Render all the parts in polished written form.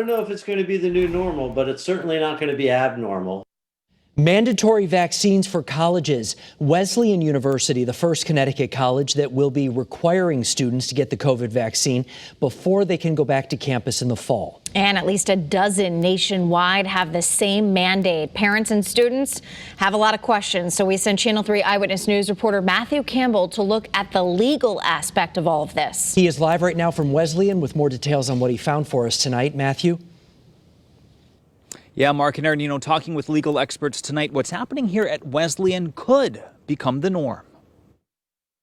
I don't know if it's going to be the new normal, but it's certainly not going to be abnormal. Mandatory vaccines for colleges. Wesleyan University, the first Connecticut college that will be requiring students to get the COVID vaccine before they can go back to campus in the fall. And at least a dozen nationwide have the same mandate. Parents and students have a lot of questions, so we sent Channel 3 Eyewitness News reporter Matthew Campbell to look at the legal aspect of all of this. He is live right now from Wesleyan with more details on what he found for us tonight. Matthew? Yeah, Mark and Aaron, talking with legal experts tonight, what's happening here at Wesleyan could become the norm.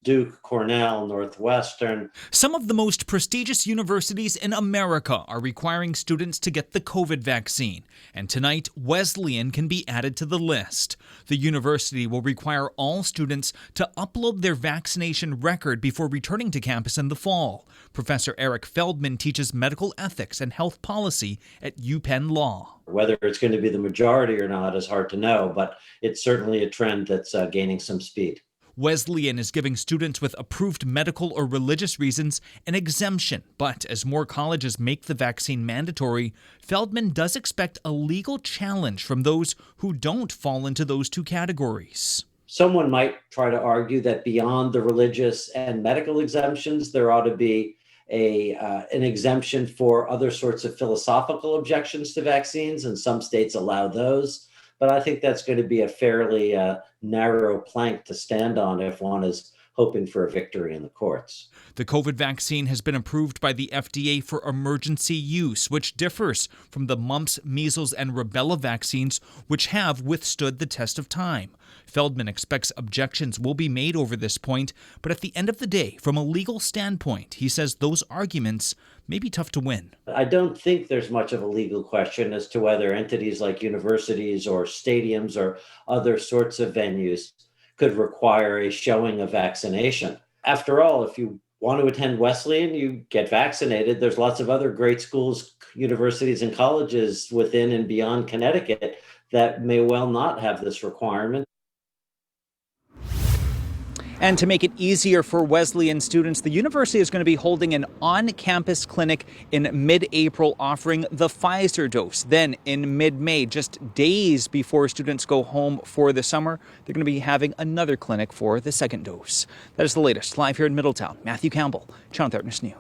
Duke, Cornell, Northwestern. Some of the most prestigious universities in America are requiring students to get the COVID vaccine. And tonight, Wesleyan can be added to the list. The university will require all students to upload their vaccination record before returning to campus in the fall. Professor Eric Feldman teaches medical ethics and health policy at UPenn Law. Whether it's going to be the majority or not is hard to know, but it's certainly a trend that's gaining some speed. Wesleyan is giving students with approved medical or religious reasons an exemption, but as more colleges make the vaccine mandatory, Feldman does expect a legal challenge from those who don't fall into those two categories. Someone might try to argue that beyond the religious and medical exemptions, there ought to be an exemption for other sorts of philosophical objections to vaccines, and some states allow those. But I think that's going to be a fairly narrow plank to stand on if one is hoping for a victory in the courts. The COVID vaccine has been approved by the FDA for emergency use, which differs from the mumps, measles, and rubella vaccines, which have withstood the test of time. Feldman expects objections will be made over this point, but at the end of the day, from a legal standpoint, he says those arguments may be tough to win. I don't think there's much of a legal question as to whether entities like universities or stadiums or other sorts of venues could require a showing of vaccination. After all, if you want to attend Wesleyan, you get vaccinated. There's lots of other great schools, universities, and colleges within and beyond Connecticut that may well not have this requirement. And to make it easier for Wesleyan students, the university is going to be holding an on-campus clinic in mid-April offering the Pfizer dose. Then in mid-May, just days before students go home for the summer, they're going to be having another clinic for the second dose. That is the latest. Live here in Middletown, Matthew Campbell, Channel 3 Eyewitness News.